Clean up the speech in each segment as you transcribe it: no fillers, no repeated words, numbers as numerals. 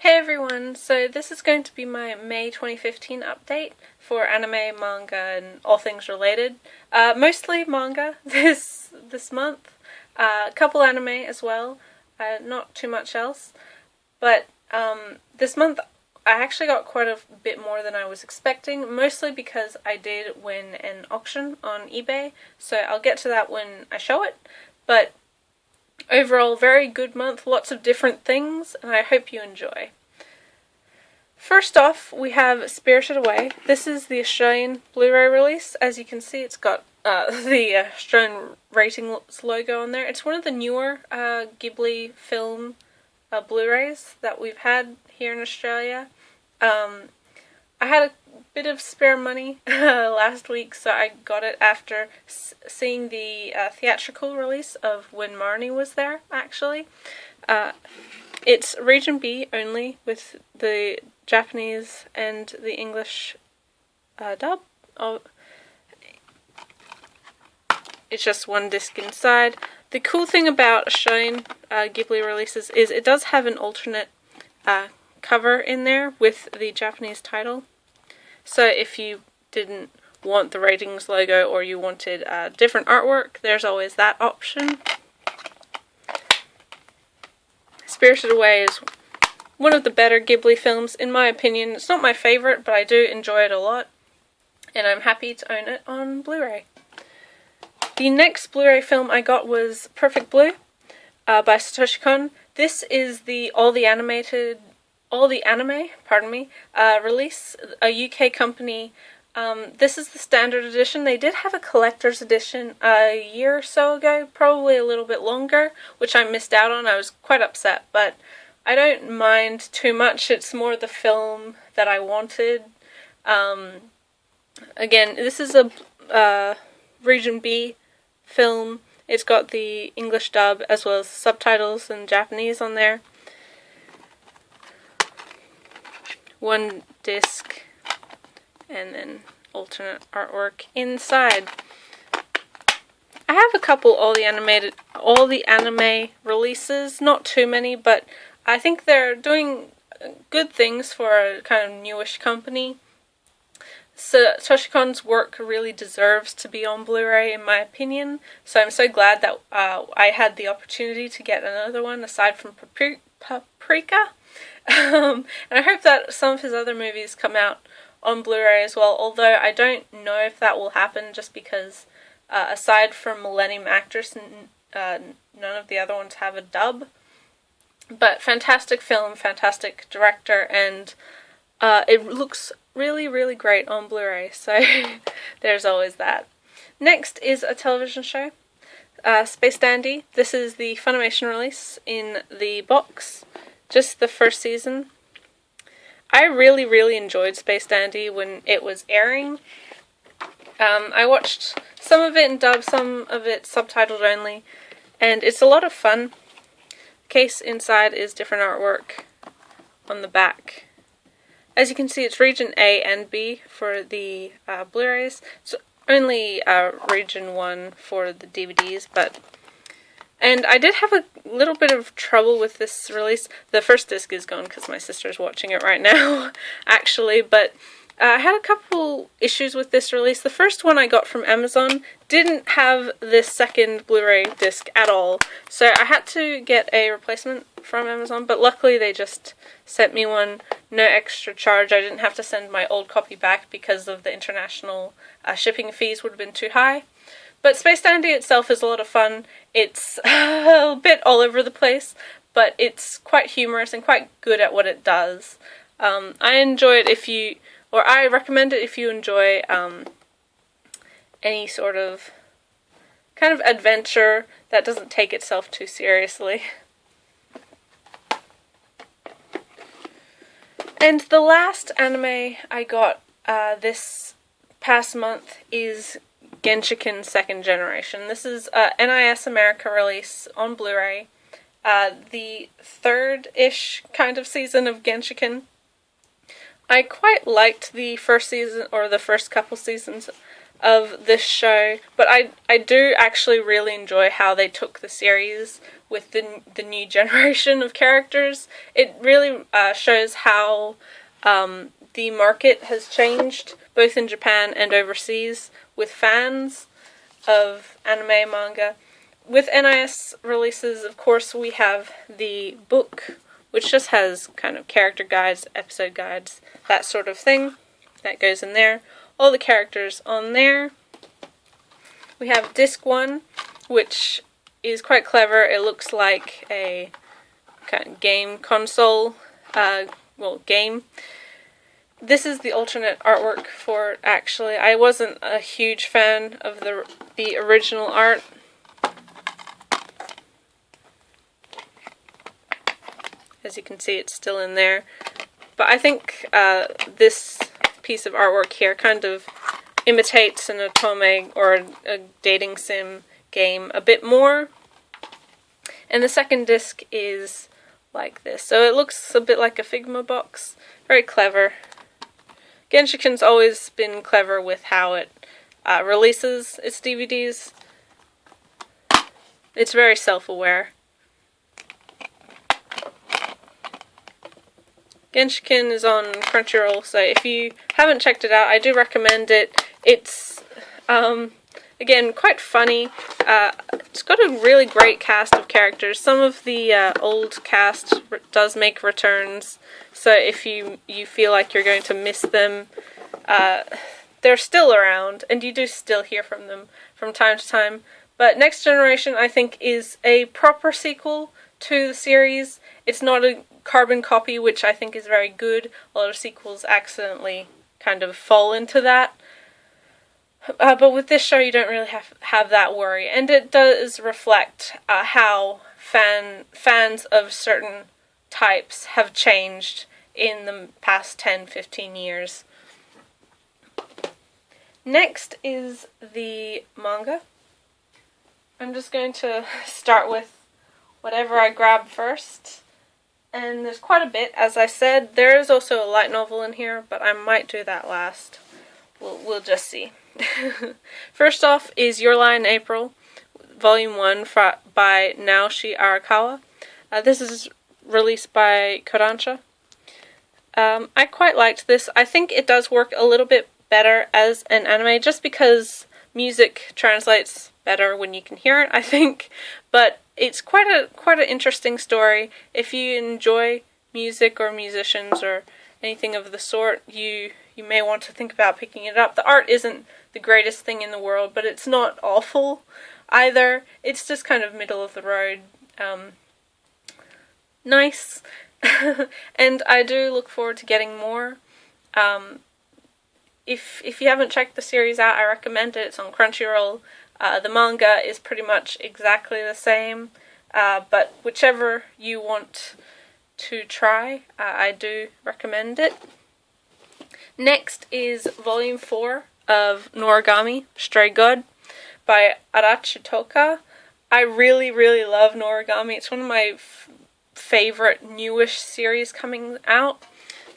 Hey everyone, so this is going to be my May 2015 update for anime, manga, and all things related. Mostly manga this month, a couple anime as well, not too much else. But this month I actually got quite a bit more than I was expecting, mostly because I did win an auction on eBay, so I'll get to that when I show it. But overall, very good month, lots of different things, and I hope you enjoy. First off, we have Spirited Away. This is the Australian Blu-ray release. As you can see, it's got the Australian ratings logo on there. It's one of the newer Ghibli film Blu-rays that we've had here in Australia. I had a bit of spare money last week, so I got it after seeing the theatrical release of when Marnie was there, actually. It's Region B only, with the Japanese and the English dub. It's just one disc inside. The cool thing about Australian Ghibli releases is it does have an alternate cover in there with the Japanese title. So if you didn't want the ratings logo or you wanted different artwork, there's always that option. Spirited Away is one of the better Ghibli films, in my opinion. It's not my favourite, but I do enjoy it a lot, and I'm happy to own it on Blu-ray. The next Blu-ray film I got was Perfect Blue by Satoshi Kon. This is the all the anime release, a UK company. This is the standard edition. They did have a collector's edition a year or so ago, probably a little bit longer, which I missed out on. I was quite upset, but I don't mind too much. It's more the film that I wanted. Again, this is a Region B film. It's got the English dub as well as subtitles in Japanese on there. One disc and then alternate artwork inside. I have a couple all the anime releases, not too many, but I think they're doing good things for a kind of newish company. So Satoshi Kon's work really deserves to be on Blu-ray, in my opinion. So I'm so glad that I had the opportunity to get another one aside from Paprika. And I hope that some of his other movies come out on Blu-ray as well, although I don't know if that will happen, just because aside from Millennium Actress, none of the other ones have a dub. But fantastic film, fantastic director, and it looks really, really great on Blu-ray, so there's always that. Next is a television show, Space Dandy. This is the Funimation release in the box, just the first season. I really, really enjoyed Space Dandy when it was airing. I watched some of it in dub, some of it subtitled only, and it's a lot of fun. The case inside is different artwork on the back. As you can see, it's Region A and B for the Blu-rays. It's only Region 1 for the DVDs, and I did have a little bit of trouble with this release. The first disc is gone because my sister's watching it right now, actually, but I had a couple issues with this release. The first one I got from Amazon didn't have this second Blu-ray disc at all, so I had to get a replacement from Amazon, but luckily they just sent me one, no extra charge. I didn't have to send my old copy back because of the international shipping fees would have been too high. But Space Dandy itself is a lot of fun. It's a bit all over the place, but it's quite humorous and quite good at what it does. I enjoy it I recommend it if you enjoy any sort of kind of adventure that doesn't take itself too seriously. And the last anime I got this past month is Genshiken 2nd Generation. This is a NIS America release on Blu-ray. The third-ish kind of season of Genshiken. I quite liked the first season, or the first couple seasons, of this show, but I do actually really enjoy how they took the series with the new generation of characters. It really shows how the market has changed, both in Japan and overseas, with fans of anime, manga. With NIS releases, of course, we have the book, which just has kind of character guides, episode guides, that sort of thing. That goes in there. All the characters on there. We have disc 1, which is quite clever. It looks like a kind of game console, game. This is the alternate artwork for it, actually. I wasn't a huge fan of the original art. As you can see, it's still in there. But I think this piece of artwork here kind of imitates an otome or a dating sim game a bit more. And the second disc is like this. So it looks a bit like a Figma box. Very clever. Genshiken's always been clever with how it releases its DVDs. It's very self-aware. Genshiken is on Crunchyroll, so if you haven't checked it out, I do recommend it. It's, again, quite funny. It's got a really great cast of characters. Some of the old cast does make returns, so if you feel like you're going to miss them, they're still around, and you do still hear from them from time to time. But Next Generation, I think, is a proper sequel to the series. It's not a carbon copy, which I think is very good. A lot of sequels accidentally kind of fall into that. But with this show, you don't really have that worry. And it does reflect how fans of certain types have changed in the past 10-15 years. Next is the manga. I'm just going to start with whatever I grab first. And there's quite a bit, as I said. There is also a light novel in here, but I might do that last. We'll just see. First off is Your Lie in April, Volume 1 by Naoshi Arakawa. This is released by Kodansha. I quite liked this. I think it does work a little bit better as an anime, just because music translates better when you can hear it, I think. But it's quite an interesting story. If you enjoy music or musicians or anything of the sort, you may want to think about picking it up. The art isn't the greatest thing in the world, but it's not awful either. It's just kind of middle of the road. Nice. And I do look forward to getting more. If you haven't checked the series out, I recommend it. It's on Crunchyroll. The manga is pretty much exactly the same, but whichever you want to try, I do recommend it. Next is Volume 4 of Noragami Strike God by Arachi Toka. I really, really love Noragami. It's one of my favorite newish series coming out.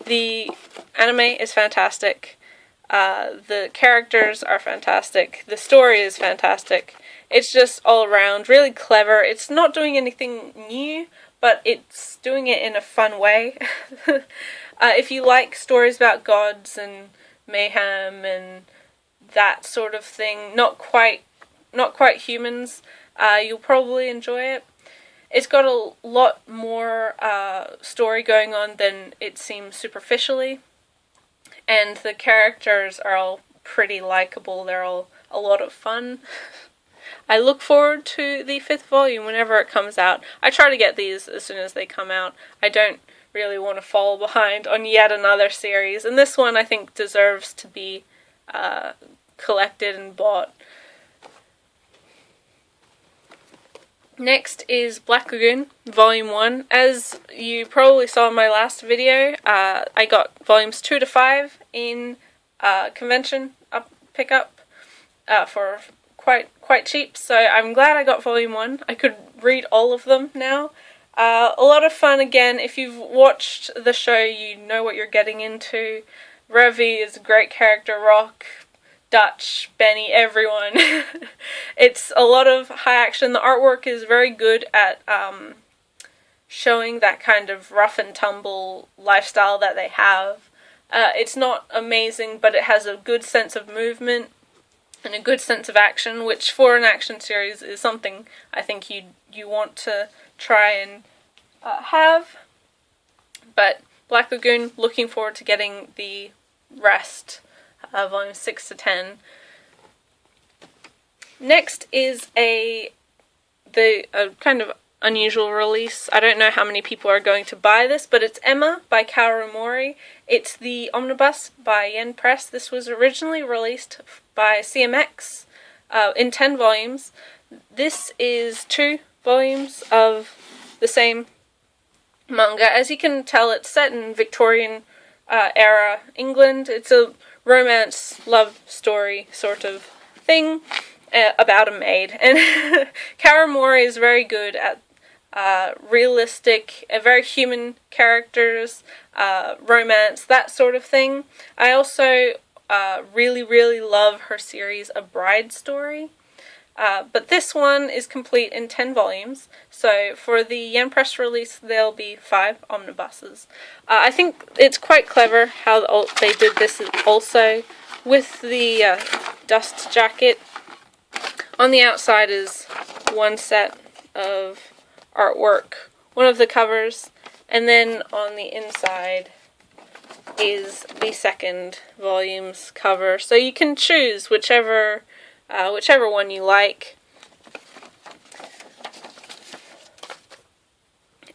The anime is fantastic. The characters are fantastic. The story is fantastic. It's just all around really clever. It's not doing anything new, but it's doing it in a fun way. If you like stories about gods and mayhem and that sort of thing, not quite humans, you'll probably enjoy it. It's got a lot more story going on than it seems superficially. And the characters are all pretty likable. They're all a lot of fun. I look forward to the 5th volume whenever it comes out. I try to get these as soon as they come out. I don't really want to fall behind on yet another series. And this one I think deserves to be collected and bought. Next is Black Lagoon, Volume 1. As you probably saw in my last video, I got Volumes 2 to 5 in convention pickup for quite cheap, so I'm glad I got Volume 1. I could read all of them now. A lot of fun again. If you've watched the show, you know what you're getting into. Revi is a great character. Rock, Dutch, Benny, everyone. It's a lot of high action. The artwork is very good at showing that kind of rough and tumble lifestyle that they have. It's not amazing, but it has a good sense of movement and a good sense of action, which for an action series is something I think you want to try and have. But Black Lagoon, looking forward to getting the rest, volumes 6 to 10. Next is a kind of unusual release. I don't know how many people are going to buy this, but it's Emma by Kaoru Mori. It's the Omnibus by Yen Press. This was originally released by CMX in 10 volumes. This is 2 volumes of the same manga. As you can tell, it's set in Victorian era England. It's a romance love story sort of thing about a maid, and Kaoru Mori is very good at realistic, very human characters, romance, that sort of thing. I also really love her series A Bride Story. But this one is complete in 10 volumes, so for the Yen Press release there'll be 5 omnibuses. I think it's quite clever how they did this also with the dust jacket. On the outside is one set of artwork, one of the covers, and then on the inside is the second volume's cover, so you can choose whichever one you like.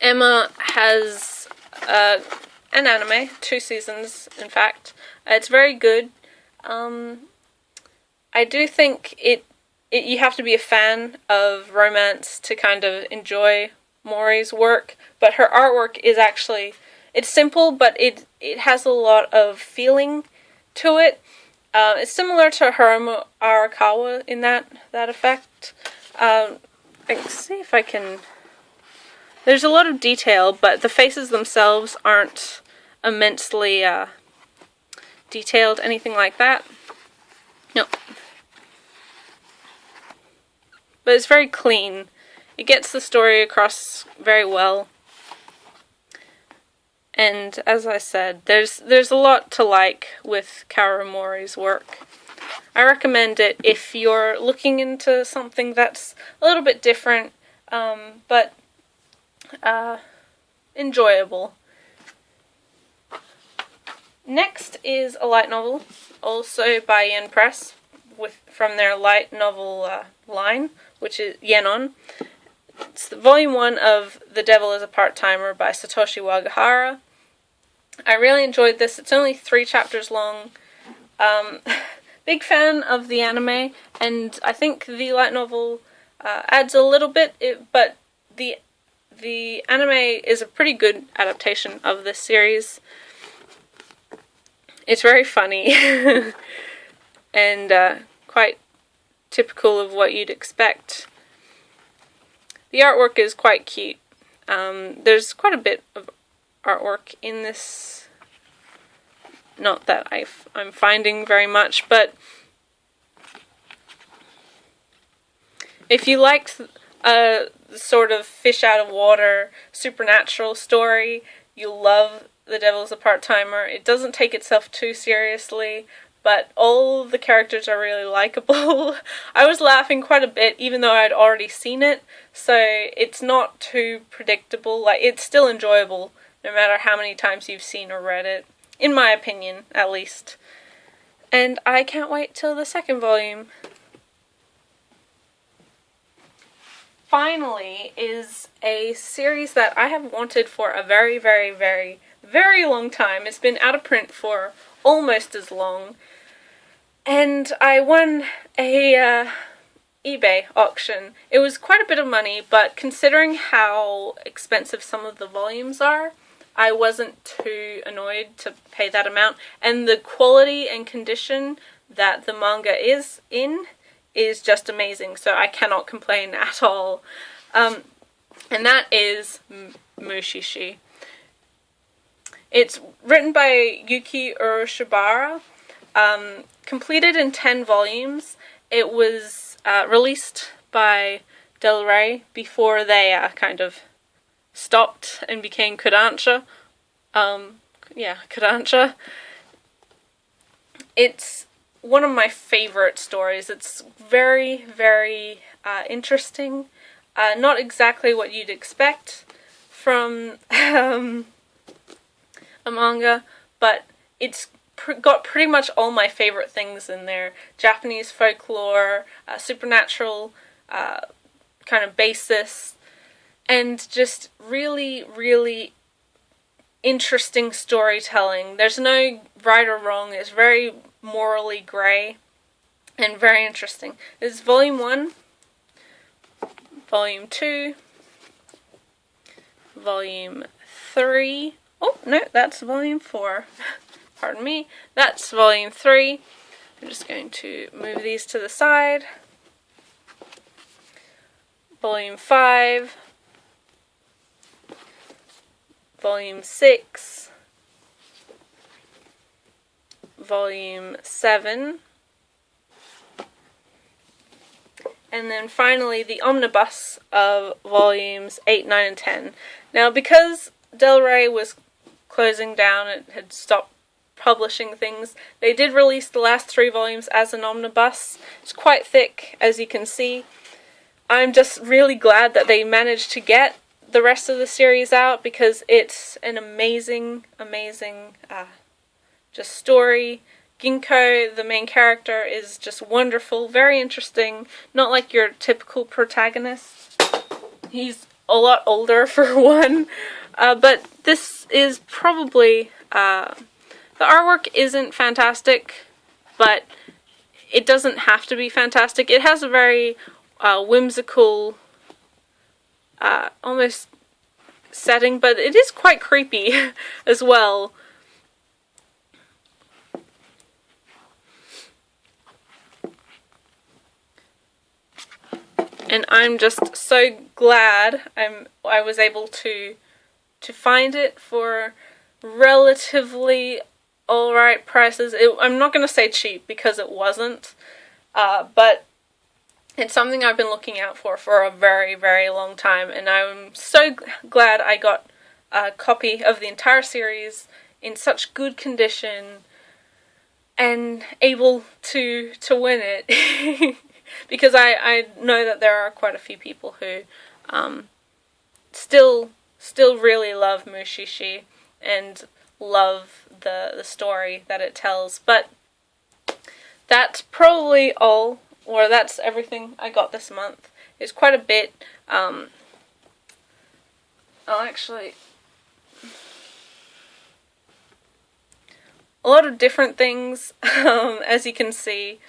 Emma has an anime, 2 seasons in fact. It's very good. I do think you have to be a fan of romance to kind of enjoy Mori's work, but her artwork is actually, it's simple, but it has a lot of feeling to it. It's similar to Hiromu Arakawa in that effect. I can see if I can... There's a lot of detail, but the faces themselves aren't immensely detailed, anything like that. No. But it's very clean. It gets the story across very well. And as I said, there's a lot to like with Kaoru Mori's work. I recommend it if you're looking into something that's a little bit different, but enjoyable. Next is a light novel, also by Yen Press, from their light novel line, which is Yenon. It's volume 1 of The Devil is a Part-Timer by Satoshi Wagahara. I really enjoyed this. It's only 3 chapters long. Big fan of the anime, and I think the light novel adds a little bit, but the anime is a pretty good adaptation of this series. It's very funny and quite typical of what you'd expect. The artwork is quite cute. There's quite a bit of artwork in this. Not that I'm finding very much, but if you liked a sort of fish out of water supernatural story, you'll love The Devil's a Part-Timer. It doesn't take itself too seriously, but all the characters are really likable. I was laughing quite a bit even though I'd already seen it, so it's not too predictable. Like, it's still enjoyable no matter how many times you've seen or read it, in my opinion, at least. And I can't wait till the second volume. Finally is a series that I have wanted for a very long time. It's been out of print for almost as long. And I won a eBay auction. It was quite a bit of money, but considering how expensive some of the volumes are, I wasn't too annoyed to pay that amount. And the quality and condition that the manga is in is just amazing, so I cannot complain at all. And that is Mushi. It's written by Yuki Uroshibara. completed in 10 volumes. It was released by Del Rey before they kind of stopped and became Kodansha. Kodansha. It's one of my favorite stories. It's very, very interesting. Not exactly what you'd expect from a manga, but it's got pretty much all my favorite things in there. Japanese folklore, supernatural kind of basis, and just really, really interesting storytelling. There's no right or wrong. It's very morally grey and very interesting. This is Volume 1, Volume 2, Volume 3. Oh, no, that's Volume 4. Pardon me. That's Volume 3. I'm just going to move these to the side. Volume 5. Volume 6. Volume 7. And then finally the Omnibus of Volumes 8, 9, and 10. Now, because Del Rey was closing down, it had stopped publishing things, they did release the last 3 volumes as an omnibus. It's quite thick, as you can see. I'm just really glad that they managed to get the rest of the series out, because it's an amazing, amazing just story. Ginkgo, the main character, is just wonderful, very interesting, not like your typical protagonist. He's a lot older for one, but this is probably, the artwork isn't fantastic, but it doesn't have to be fantastic. It has a very whimsical, almost setting, but it is quite creepy as well. And I'm just so glad I was able to find it for relatively alright prices. I'm not going to say cheap, because it wasn't, but it's something I've been looking out for a very, very long time, and I'm so glad I got a copy of the entire series in such good condition and able to win it. Because I know that there are quite a few people who still really love Mushi and love the story that it tells. But that's probably all, or that's everything I got this month. It's quite a bit. I'll actually... a lot of different things, as you can see.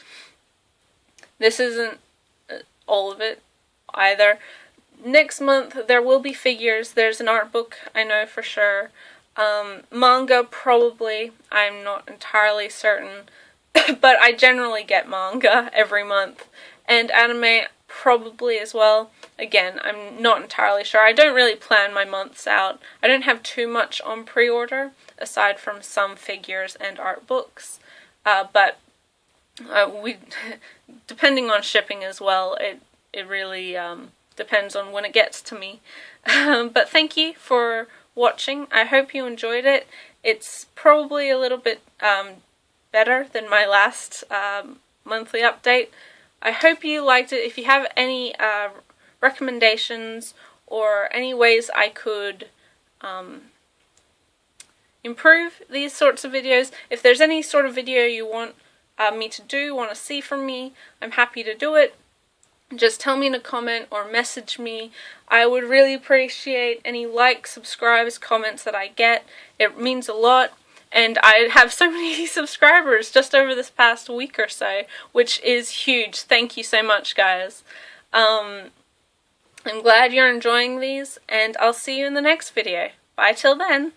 This isn't all of it either. Next month there will be figures. There's an art book, I know for sure. Manga, probably. I'm not entirely certain. But I generally get manga every month. And anime, probably as well. Again, I'm not entirely sure. I don't really plan my months out. I don't have too much on pre-order, aside from some figures and art books. But depending on shipping as well, it really depends on when it gets to me. But thank you for watching. I hope you enjoyed it. It's probably a little bit better than my last monthly update. I hope you liked it. If you have any recommendations or any ways I could improve these sorts of videos, if there's any sort of video you want me to do, want to see from me, I'm happy to do it. Just tell me in a comment or message me. I would really appreciate any likes, subscribes, comments that I get. It means a lot. And I have so many subscribers just over this past week or so, which is huge. Thank you so much, guys. I'm glad you're enjoying these, and I'll see you in the next video. Bye till then.